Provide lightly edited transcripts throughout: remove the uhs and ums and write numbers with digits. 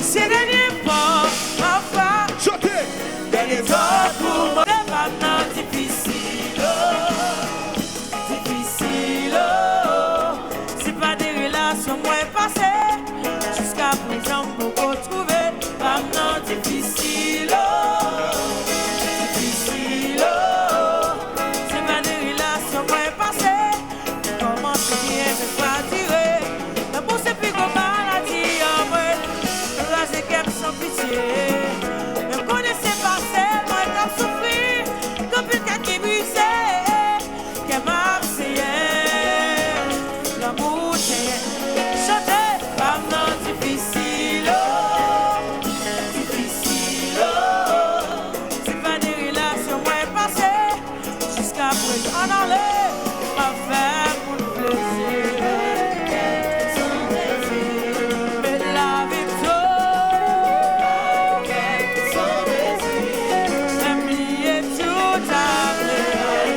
C'est dernier pas, enfin. Dernier temps pour moi. C'est maintenant difficile. Difficile. C'est pas des relations moins passées. Jusqu'à présent, pour retrouver. Maintenant difficile. Difficile. C'est pas des relations moins passées. Comment c'est bien, mais pas tirer. La bourse est plus comme maladie en vrai. Là, j'ai qu'aime sans pitié. Ne connaissez pas celle, moi, comme souffrir. Comme une tête qui brisait. Qu'elle m'a essayé. L'amour, c'est chanter. Maintenant difficile. Difficile. C'est pas des relations moins passées. Jusqu'à présent, on enlève. Ma faire pour le plaisir. Mais la victoire, oublier tout à l'heure.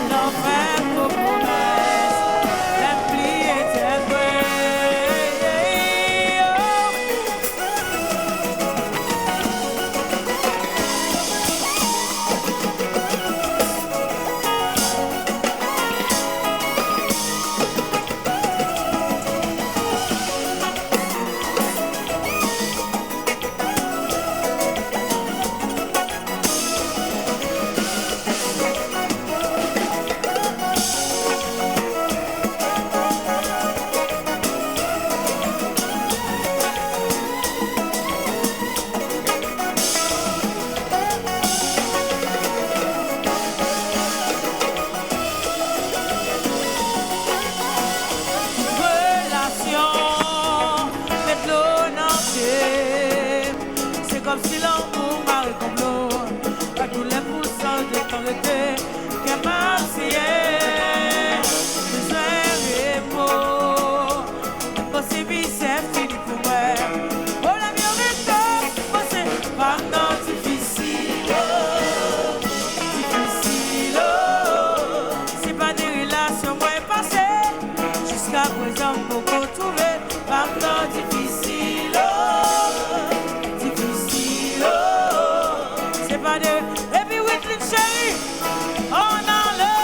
L'enfer pour promesse, oublier tes c'est comme si l'amour m'a récomblé. Pas tous les poussants de ton été, qu'elle m'a essayé. Besoin et mots, impossible, c'est fini pour moi. Oh, la mienne est c'est maintenant difficile. Difficile. C'est pas des relations moins passées. Jusqu'à présent, beaucoup trouver. Maintenant difficile. Difficile. C'est pas de. Et puis, Whitney chérie, on enlève.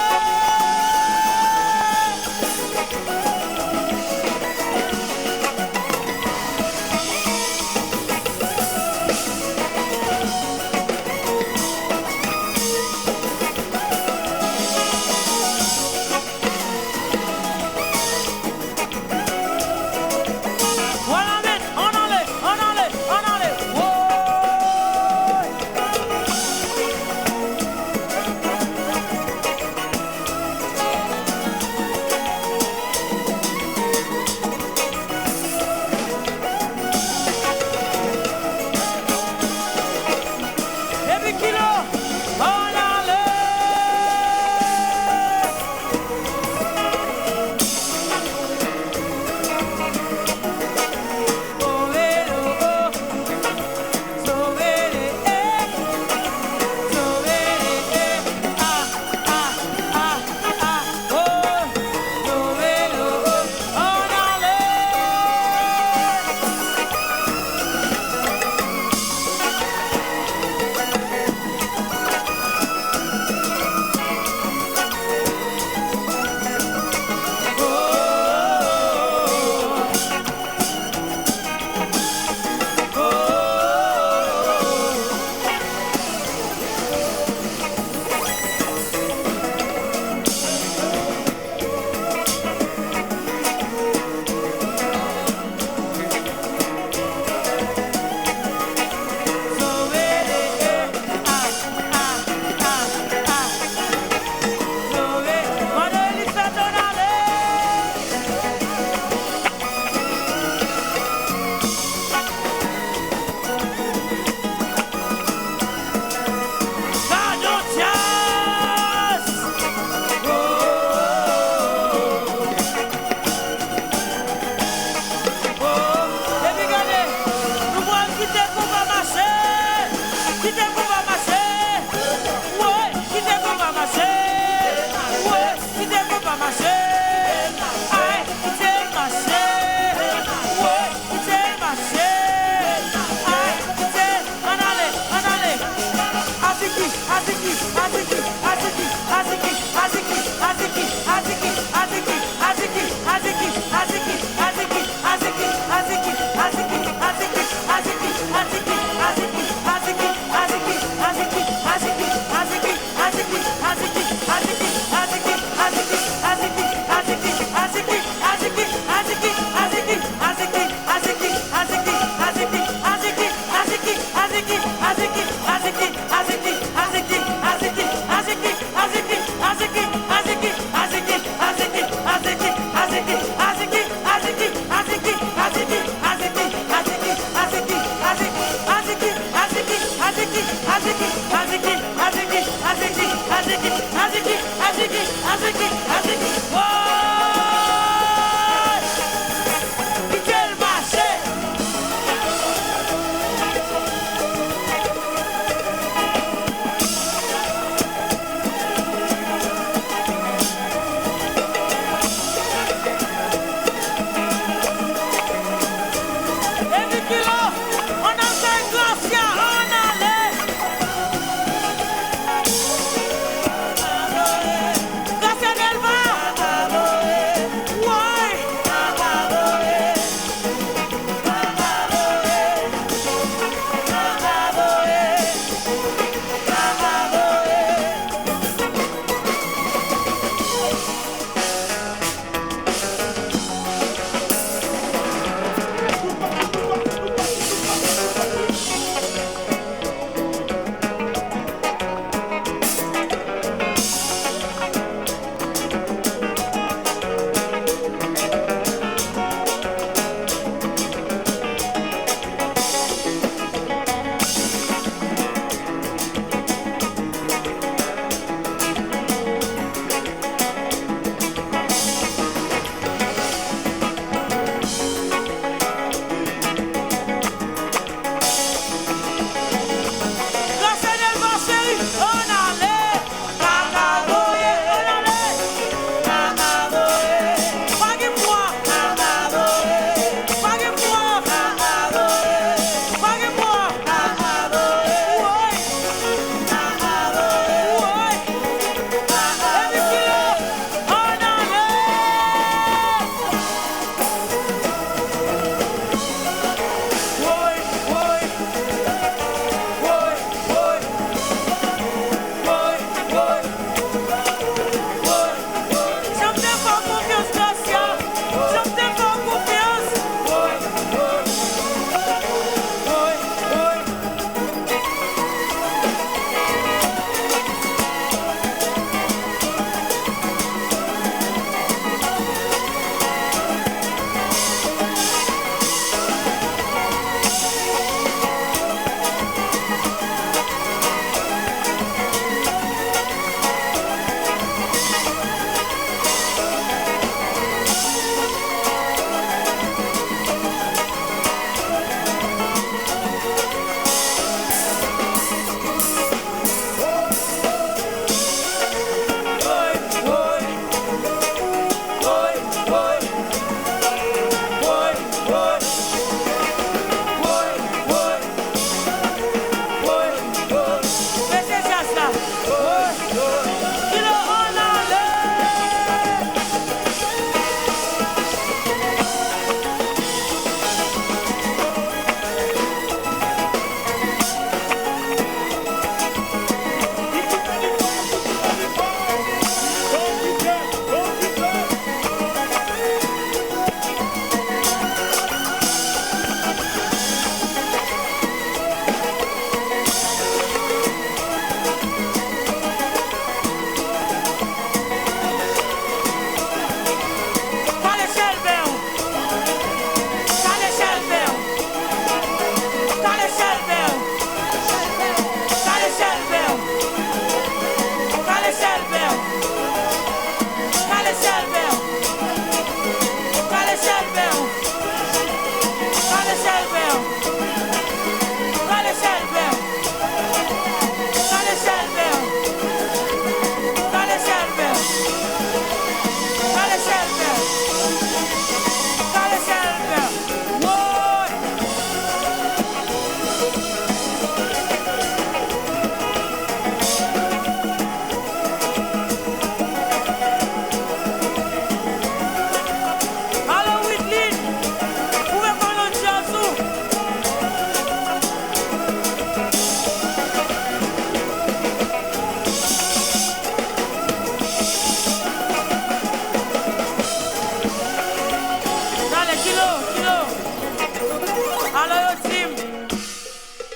On enlève.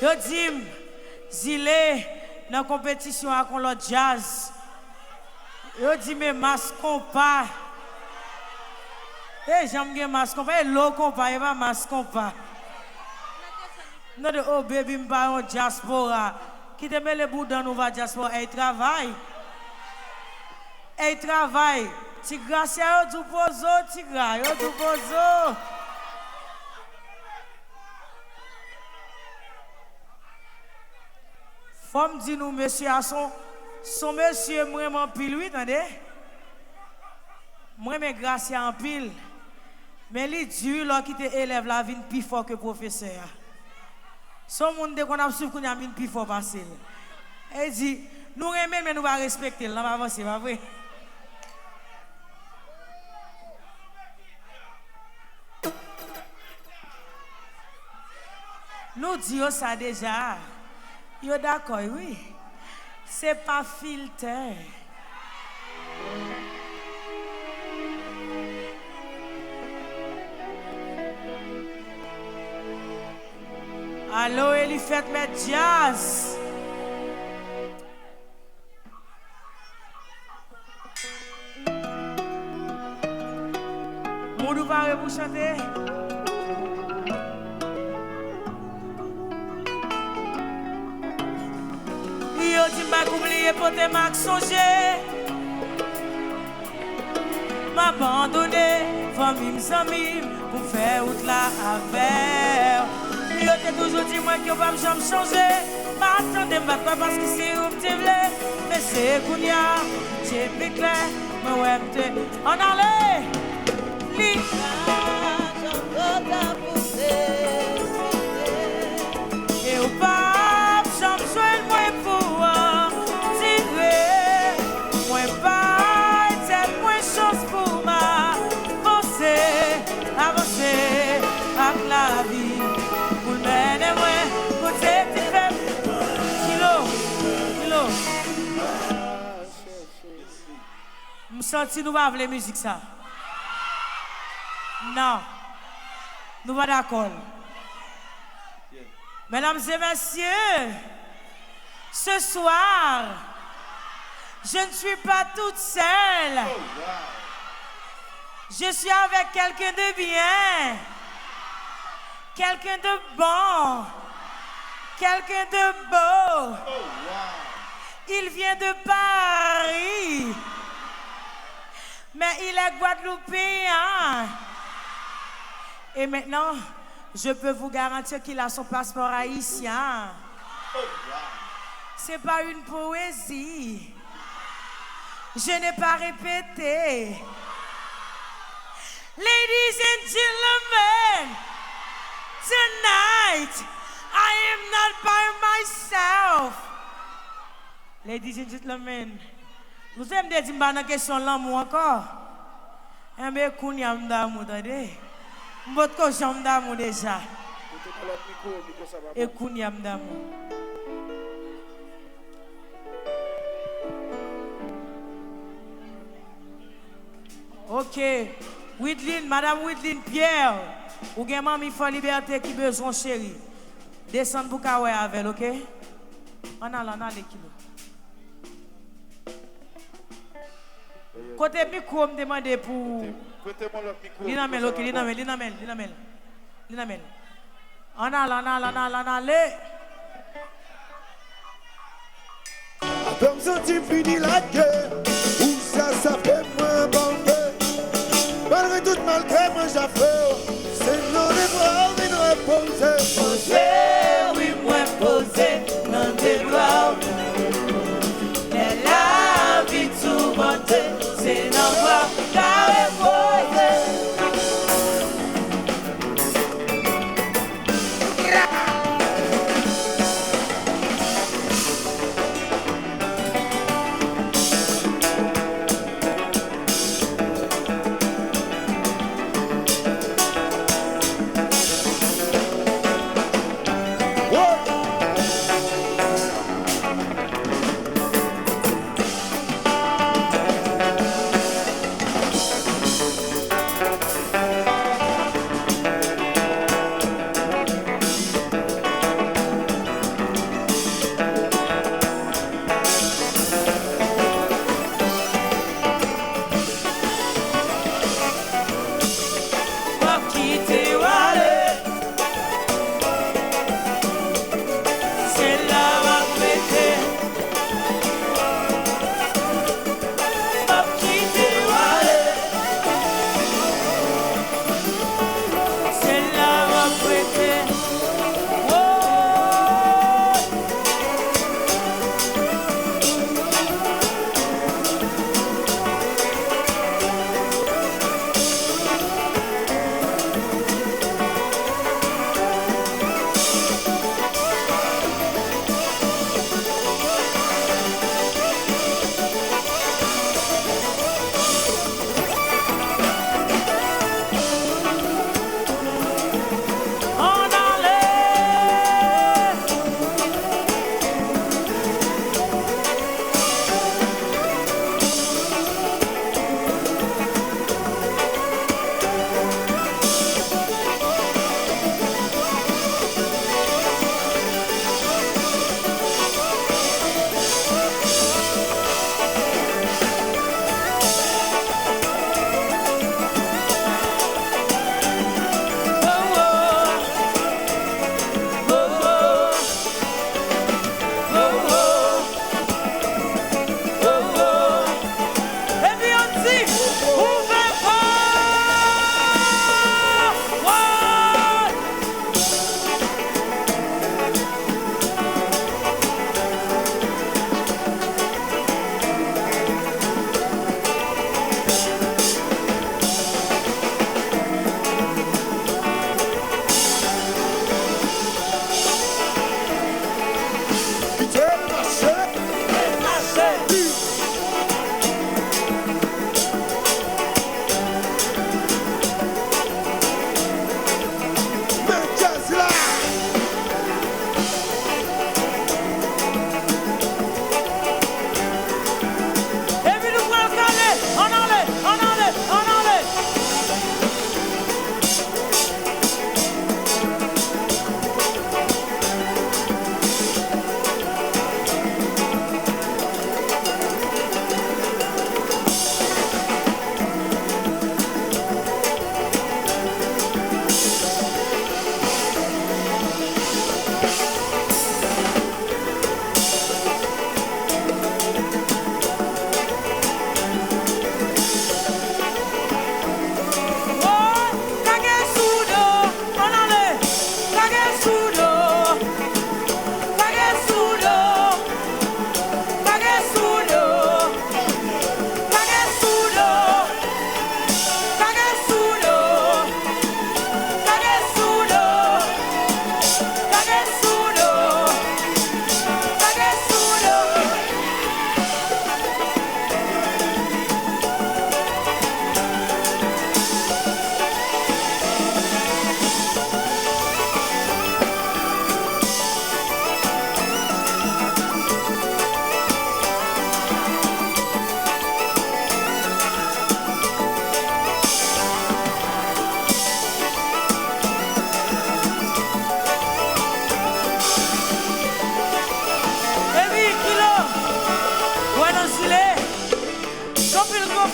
Yo dim, zile dans compétition avec le jazz. Yo dit mais masque pas. Eh j'aime bien masque pas, l'eau compa, pas masque pas. Non de oh baby m'pa un diaspora. Qui te met le bout dans nous va diaspora et travail. Et travail. Ti gracia yo du pozo, ti gra, yo du pozo. Femme dit nous, monsieur, à son monsieur, vraiment pile, oui, attendez. Moi, mes gracia en pile. Mais les dieux, là, qui te élève la vie plus fort que professeur. Son monde, qu'on a suivi, qu'on a mis plus fort facile. Et dit, nous aimons, mais nous va respecter, là, va avancer, pas vrai? Nous disons ça déjà. Yo d'accord, oui. C'est pas filtre. Allô, Eli, faites mettre jazz. Moudou va vous chanter. Yo di m'a oublié pour te m'a songer. M'abandonner, famille m'sami pour faire route là avec. Yo te toujours dit moi que va jamais changer. M'attendez pas parce que c'est où te vle. Mais c'est kounya, c'est plus clair. Mais ouais m'te en aller. Li et au pas jamais soin moi pour tirer. Moi pas c'est moins chance pour ma avancer avec la vie. Pour mener moi côté petit faible. Kilo. Me senti nous va avec la musique ça. Non. Nous pas d'accord. Mesdames et messieurs, ce soir, je ne suis pas toute seule. Je suis avec quelqu'un de bien, quelqu'un de bon, quelqu'un de beau. Il vient de Paris, mais il est guadeloupéen. Et maintenant, je peux vous garantir qu'il a son passeport haïtien. C'est pas une poésie. Je n'ai pas répété. Ladies and gentlemen, tonight I am not by myself. Ladies and gentlemen, vous aimez dire que la question de l'amour encore? Eh bien, kounya m'damour, attendez. M'bot ko j'aime d'amour déjà. Et kounya m'damour. Ok. Widlin, Madame Widlin Pierre. Ou gen mami fò liberté qui besoin chérie. Descend pour kawè avec, ok? On a kilo. Côté micro me demander pour Linamel, ok, Linamel. On a Comme ça tu finis la guerre, où ça fait moins bon. Malgré tout, malgré moi j'affaire, c'est non des bras, mais nous reposer. Poser, oui, moi poser, non des bras. Mais la vie tout monter, c'est non bras, car poser.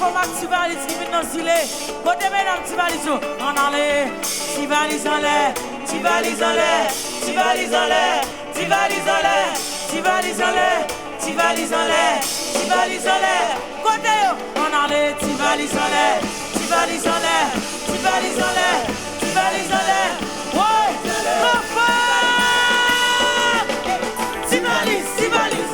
son Mac Tivalis qui vient dans le gilet. Côté mesdames, Tivalis, on allait. Tivalis en l'air, Tivalis en l'air, Tivalis en l'air, Tivalis en l'air, Tivalis en l'air, Tivalis en l'air, Tivalis en l'air. Côté on allait, Tivalis en l'air, Tivalis en l'air, Tivalis en l'air, Tivalis en l'air. Ouais, enfin, Tivalis, Tivalis.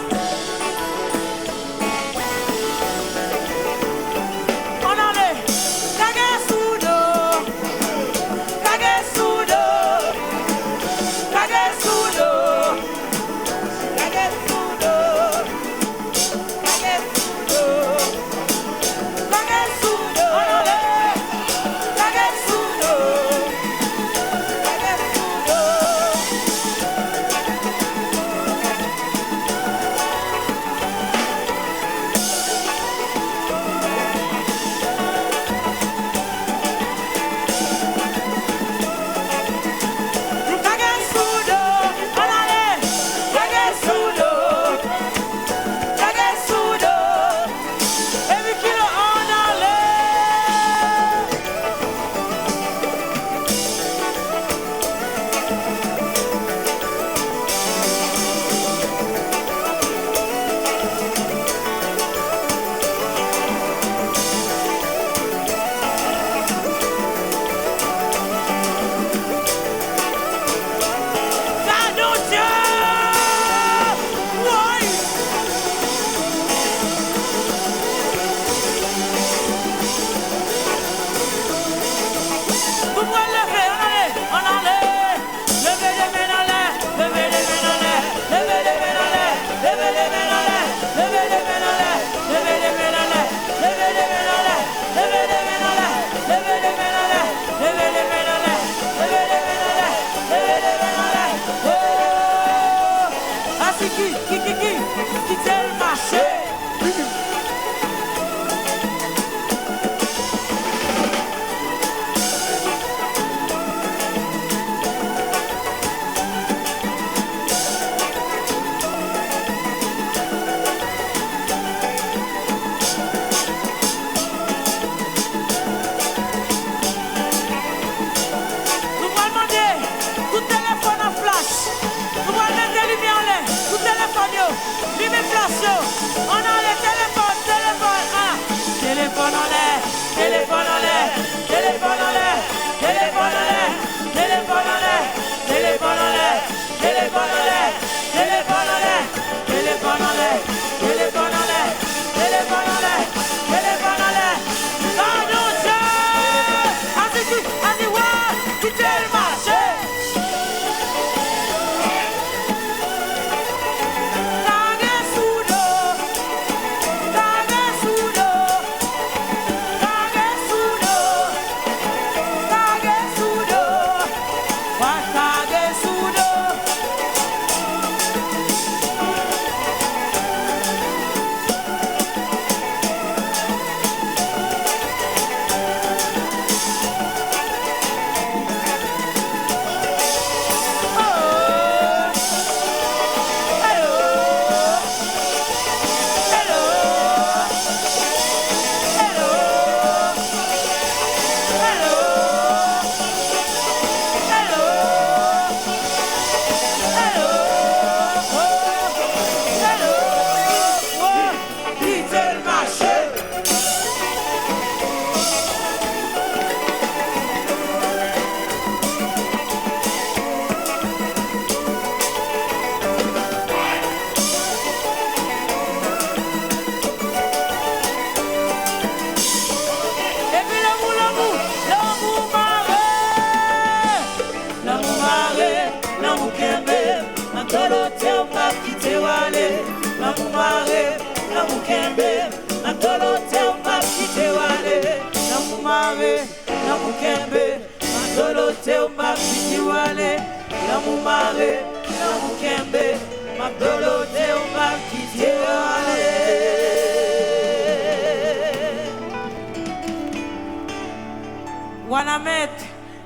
Wanamet,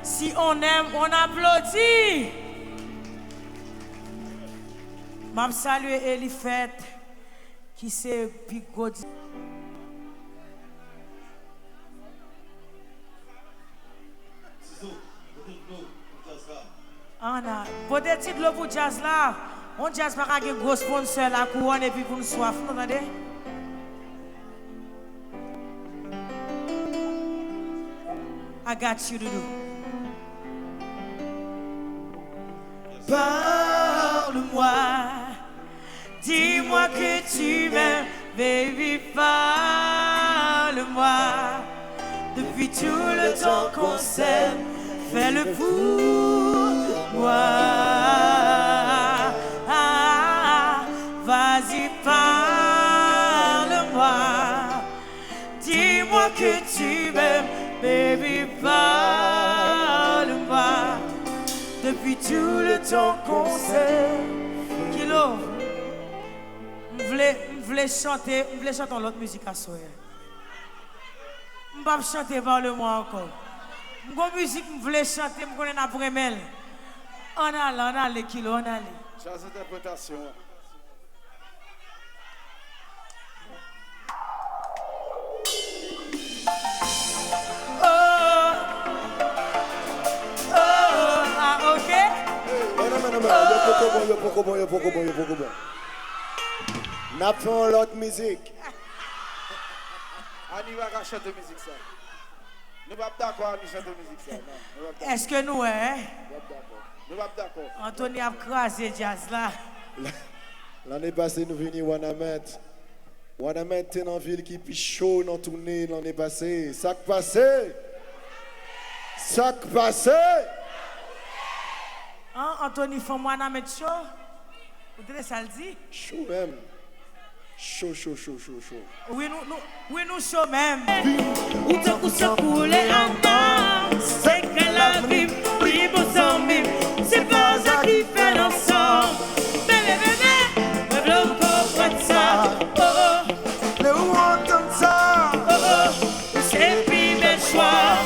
si on aime, on applaudit. Je salue Elifet, qui c'est Pigot. Anna, pour des titres là pour jazz là, on jazz pas avec un gros sponsor la couronne et puis pour nous soif, vous entendez? I got you to do. Parle-moi, dis-moi que tu m'aimes, baby, parle-moi. Depuis tout le temps qu'on s'aime, fais-le pour moi. Vas-y, parle-moi, dis-moi que tu m'aimes, baby, parle-moi. Depuis tout le temps qu'on s'aime. Kilo, je voulais chanter l'autre musique à soi. Je ne vais pas chanter, parle-moi encore. Mon musique, je voulais chanter, je connais après Mel. On allait, Kilo, on allait. Chers interprétations. Ok? Yo poko bon. N'a fait l'autre musique. On y va chanter musique ça. Nous pas d'accord à chanter musique ça. Est-ce que nous, hein? Nous pas d'accord. Anthony a crasé jazz là. L'année passée, nous venons Wanamet. Wanamet est une ville qui est plus chaud dans tournée l'année passée. Ça qui passé? Hein, Anthony, faut-moi mettre chaud? Vous tenez ça le dit? Chaud même. Chaud. Oui, nous chaud même. Ou tant qu'on se coule en bas, c'est que la vie, libre sans mime, c'est pas ça qui fait l'ensemble. Bébé, me bloque pour ça. Le où entend ça? C'est plus bel choix.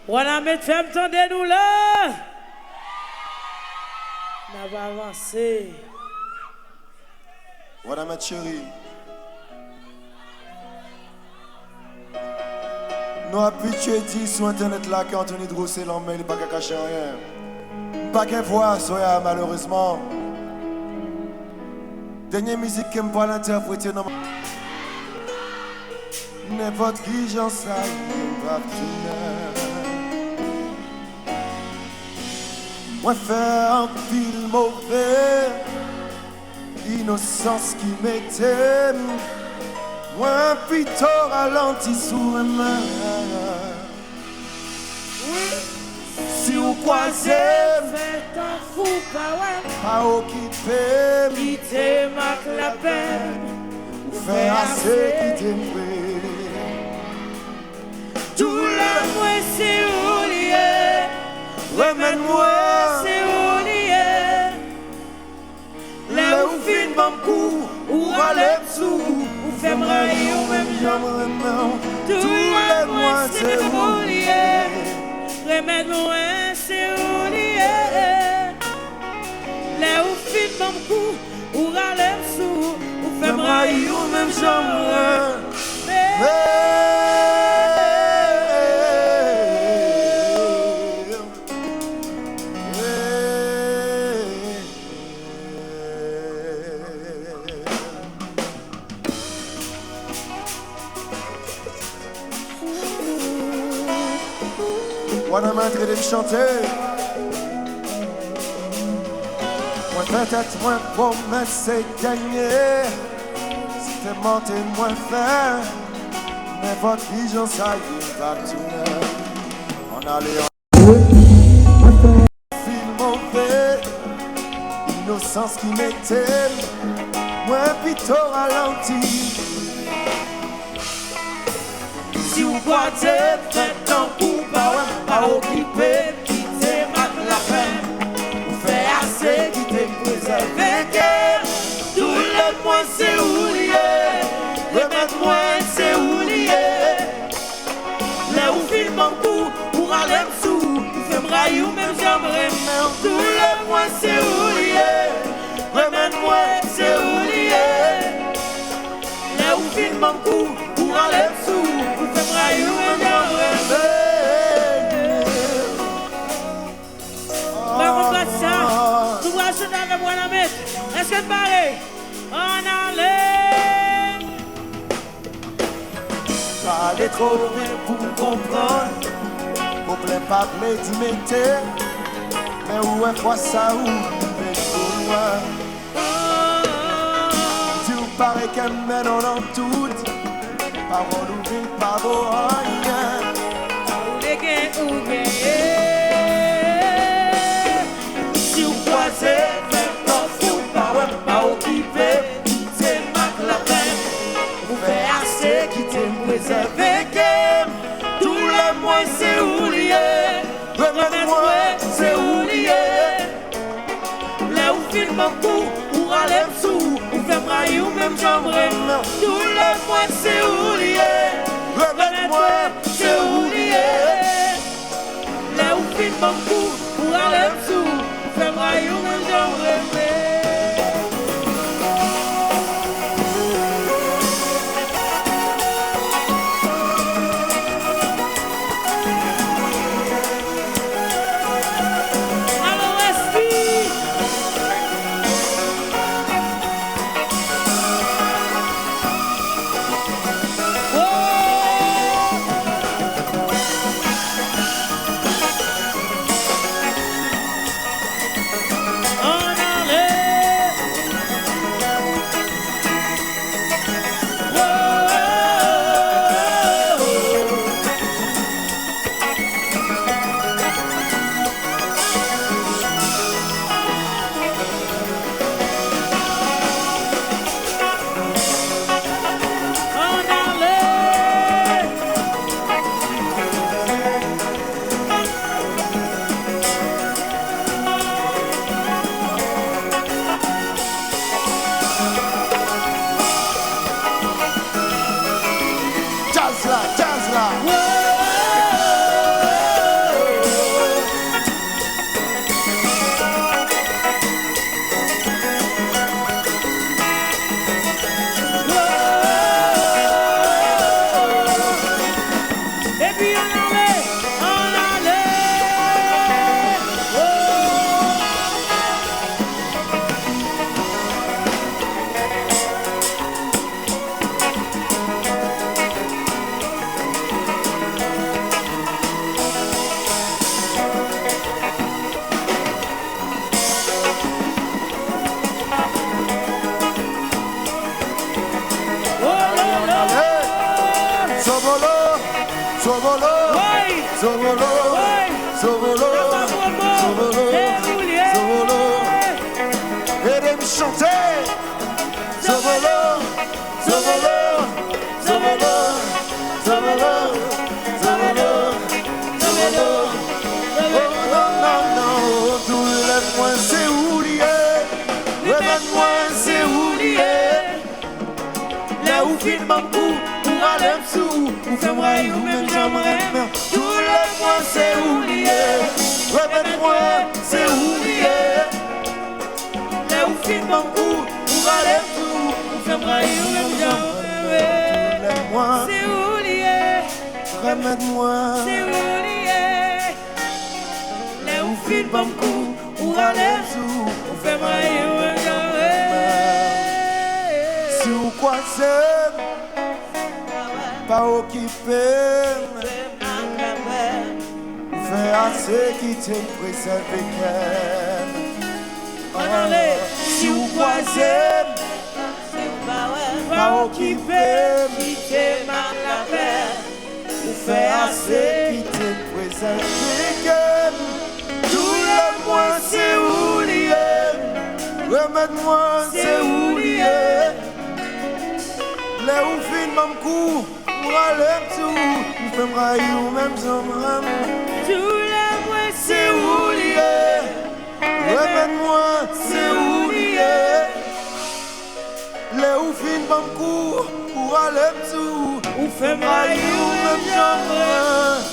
On a mis femme tendez nous là. On va avancer. Voilà ma chérie. Nous habitués dit sur internet là qu'Anthony Drossé l'emmène, il n'est pas qu'à cacher rien. Pas qu'à voir, soya malheureusement. Dernière musique que je peux l'interpréter dans n'importe qui j'en sais, pas moi faire un pile mauvais, innocence qui m'était, moi plutôt ralenti sous ma main. Si vous croisez, faites un fou, pas occupé, quittez ma clapette, ou faire assez qui t'aime. tout le moins c'est oublié, Remène-moi, c'est oublié. là où fin mon coup, ou relève sous, ou fait brailler ou même j'aimerais non. tout le moins c'est oublié. Remède-moi, c'est oublié. Là où fin mon coup, ou relève sous, ou fait brailler ou même j'aimerais. Voilà ma train de chanter. Moi peut-être moins pour me c'est gagner. C'était monter moins faire. Mais votre vision ça y est pas tout. On allait en film mauvais. Innocence qui m'était. Moi plutôt ralenti. Si vous croisez, faites un coup, pas occupé, quittez ma la peine. Vous faites assez, quittez préserver. Tout le moins c'est oublié, remède-moi c'est oublié. Là où filme mon coup, pour aller me sous, vous faites brailler ou même j'aimerais même. Tout le moins c'est oublié, remède-moi c'est oublié. Là où filme mon coup, pour aller me sous. Est-ce que pareil? On allait. Ça allait trop vite pour comprendre. Problème pas de l'intimité. Mais où est quoi ça où? Mais trop loin. Tu paraît qu'elle mène en tout. Parole ou ville, pas beau rien. Si vous croisez, faites en fou, pas occupé, c'est ma la peine. Vous faites assez, quittez me préserver. Tout le moins c'est oublié, remède-moi c'est oublié. Là où filme mon coup, ou râler sous, ou fait brailler ou même j'aimerais. Tout le moins c'est oublié, remède-moi c'est oublié. Là où filme mon coup, ou râler sous, ou fait brailler ou même j'aimerais. Sovolo, Sovolo, Sovolo, Sovolo. Aidez-moi chanter. Sovolo, Sovolo, Sovolo, Sovolo, Sovolo, Sovolo. Oh non, non, non, tout le moins c'est oublié. Remets-moi c'est oublié. Là où filme un coup, pour aller sous, ou fais-moi ou même j'aimerais. Tout le moins c'est oublié. Remets-moi c'est oublié. Là où filme un coup, pour aller sous, ou fais-moi ou même j'aimerais. Tout le moins c'est oublié, remets-moi. c'est oublié. Là où filme un coup, pour aller sous, ou fais-moi ou même j'aimerais. Si vous croisez, pas occupé, fais assez qui te préserve. Si vous croisez, pas occupé, fais assez qui te préserve. Tout le mois c'est oublié, remets-moi c'est oublié. Là où fin mon coup, pour aller tout, ou fais moi ou même j'aimerais. Tout le mois C'est oublié, remets-moi c'est oublié. Là où fin mon coup, pour aller tout, ou fais ou même j'aimerais.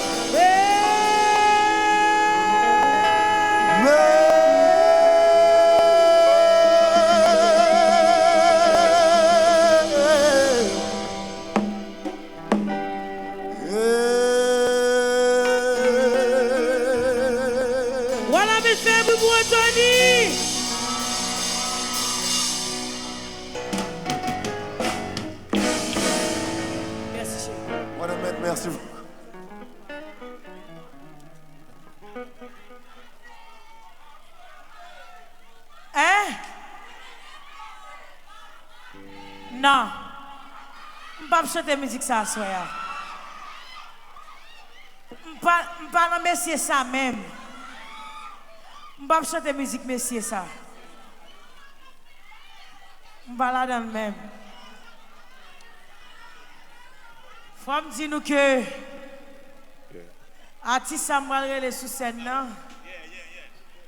Voilà mes frères, vous Anthony. Merci chérie. Merci beaucoup. Hein? Non. Je ne vais pas chanter musique ça soir. Je ne vais pas messier ça même. Je ne vais pas chanter musique messier ça. Je ne vais pas là dans le même. Faut me dire nous que artiste Samuel Relé sous scène là.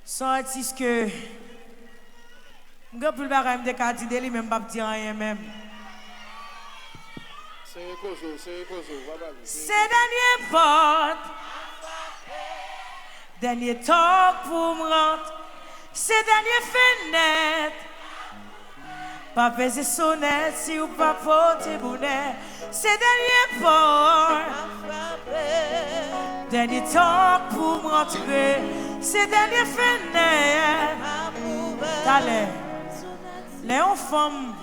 Son artiste que je ne peux pas me dire lui même pas dire rien même. C'est dernier porte, dernier temps pour me rentrer, c'est dernier fenêtre. Pas peser sonnette si ou pas porter bonnet, c'est dernier porte, dernier temps pour me rentrer, c'est dernier fenêtre. Allez, les femmes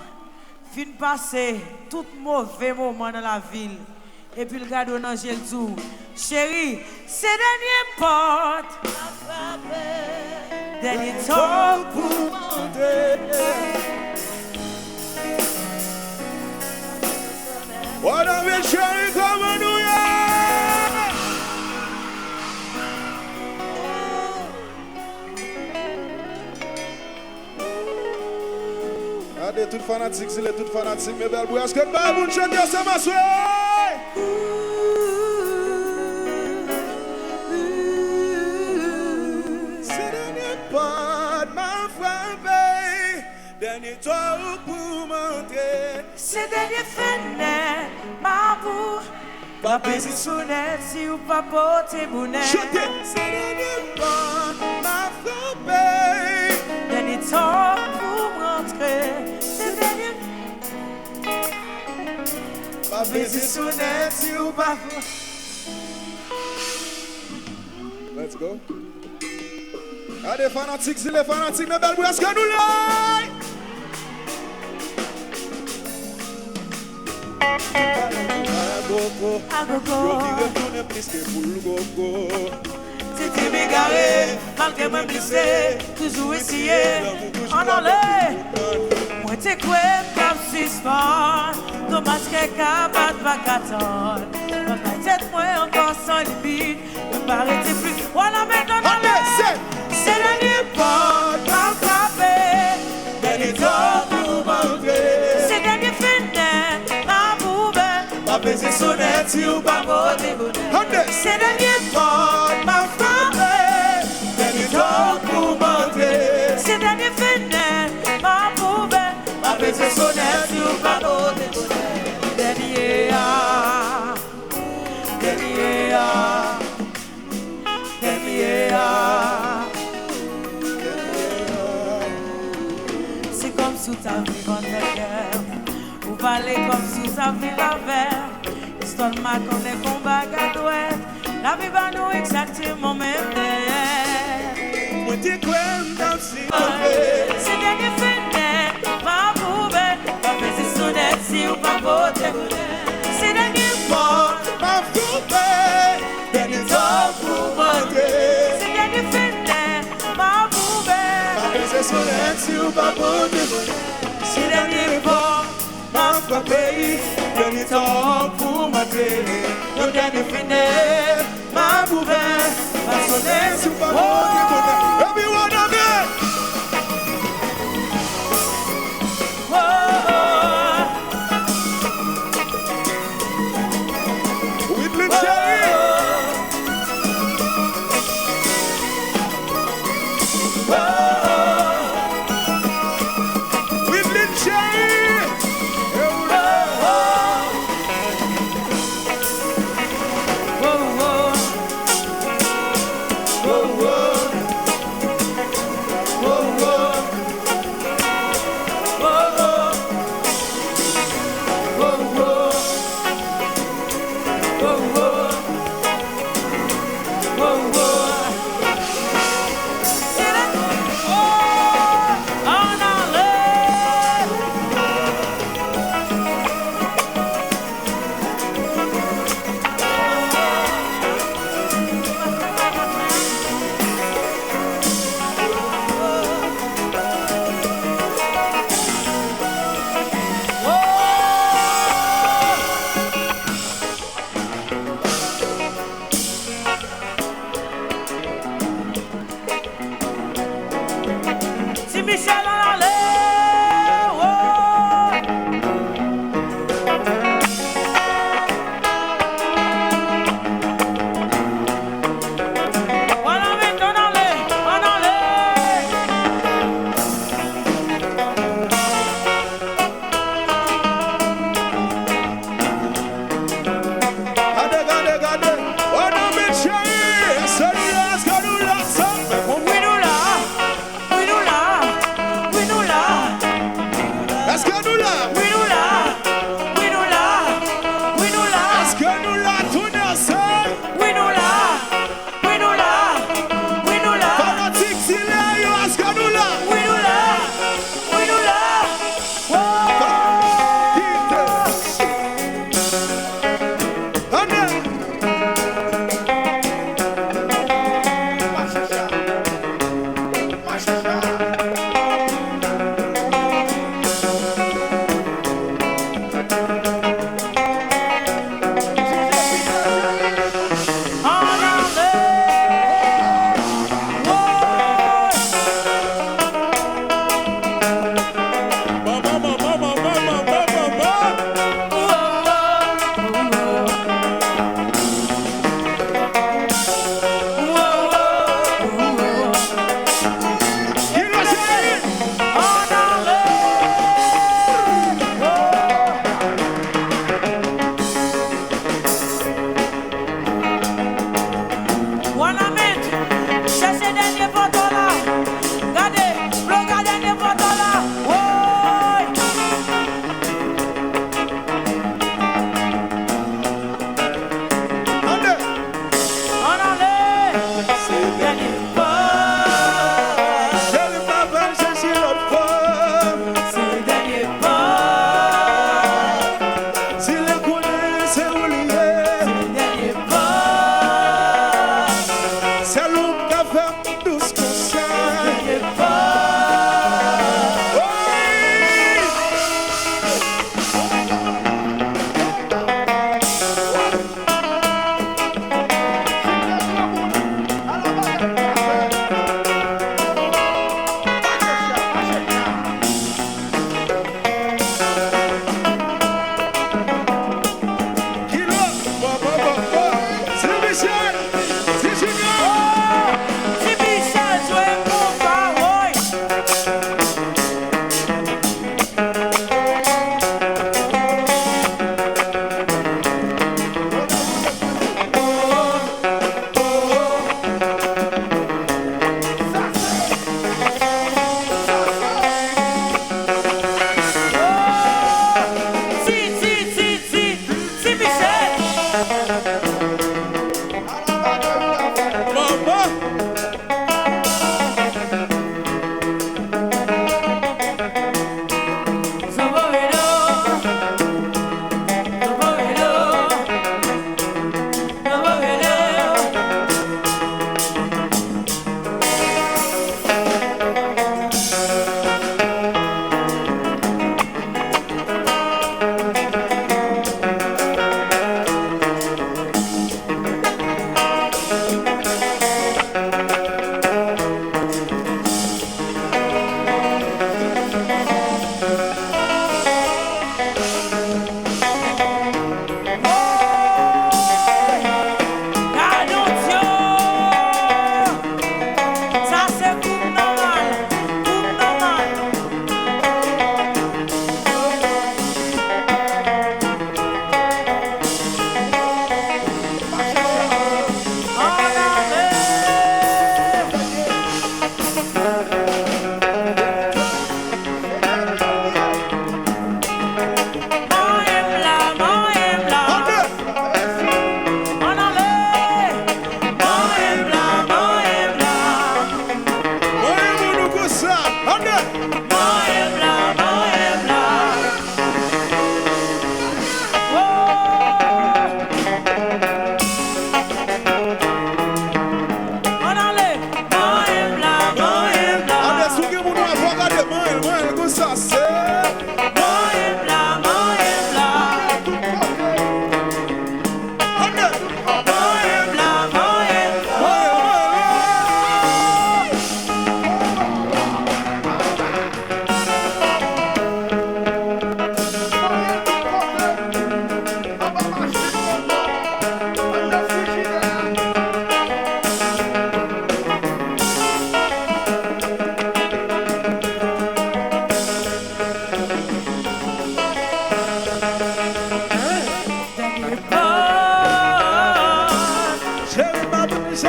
fin passer tout mauvais moment dans la ville. Et puis le gars de Angèle tout. Chérie, c'est dernier porte. Dernier temps pour monter. What a bit chérie comme nous ya. Regardez tout fanatique, c'est les tout fanatiques, mes belles bouilles. Est-ce que pas vous chantez ça ma soeur? C'est dernier pas m'a frappé, dernier toit pour montrer. C'est dernier fenêtre, ma boue. Pas baiser sonnette si ou pas porter bonnet. Chantez. C'est dernier pas m'a frappé. Dernier temps pour rentrer. C'est dernier. Pas baiser sonnette si ou pas. Let's go. Allez fanatiques, c'est les fanatiques, mes belles bouilles, est-ce que nous là? C'était m'égaré, malgré même blessé, toujours essayé, en aller. Moi t'es quoi, pas suspend, dommage qu'un capable pas qu'attendre. Dans ma tête, moi encore sans limite, pas arrêter plus. Voilà maintenant dans Allez, c'est dernier pas m'a frappé. dernier temps pour m'entrer. C'est dernier fenêtre m'a ouvert. Ma baisé sonnette si ou pas Beauté, bonheur. Allez, C'est dernier pas m'a frappé. dernier temps pour m'entrer. C'est dernier fenêtre m'a ouvert. Ma baisé sonnette si ou pas Beauté, bonheur. Dernier a. Dernier a. Dernier a. C'est comme sous ta vie en cœur. Ou parler comme sous ta vie va vers. Histoire de ma connaît qu'on bagarre douette. La vie va nous exactement même terre. Moi t'es quoi dans si C'est dernier fenêtre, ma poubelle. Ma baisé sonnette si ou pas beauté. C'est dernier porte, ma frappé. Dernier temps pour m'entrer. c'est dernier fenêtre, ma poubelle. Ma baisé sonnette si ou pas beauté. C'est dernier porte. Ma frappé. Dernier temps pour m'entrer. Le dernier fenêtre. Ma poubelle. Ma sonnette si ou pas beauté. Everyone of it. Oh, oh, Whitley oh, Cherry. oh, Whitley Cherry. oh, oh, Si Michel en allait, oh. Voilà, mais on allait, on allait. Gade. On a mis Cherry. Celui-là, ce que nous l'a sauvé. Oui, nous là, oui, nous là, oui, nous là, Est-ce que nous l'a? oui, nous là, oui, nous là, oui, nous là, Est-ce que nous l'a tourné ensemble? oui, nous là, oui, nous là, oui, nous là, Fanatique, s'il est yo, est-ce que nous l'a? oui, nous là, oui, nous là. Oh.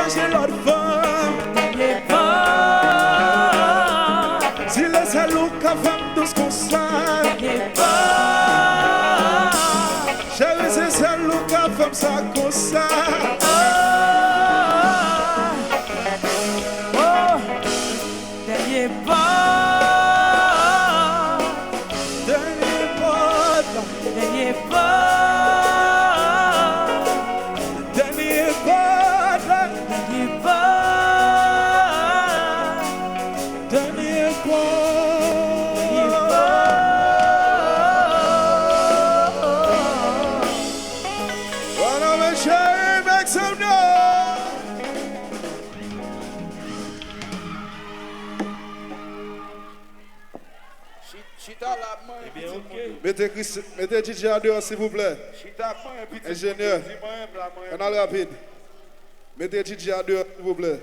changer l'autre femme. dernier pas, Si les salauds qu'a femme douce comme ça. dernier pas, Chérie, c'est salauds qu'a femme ça comme ça. oh, dernier pas, Dernier pas, dernier pas, dernier pas, dernier pas, dernier dernier pas. Wanna make sure make some noise. Chita la main. Eh bien, ok. Mettez DJ à dehors, s'il vous plaît. Chita main, petit. Ingénieur. Dis-moi un plat, moi. On a rapide. Mettez DJ à dehors, s'il vous plaît.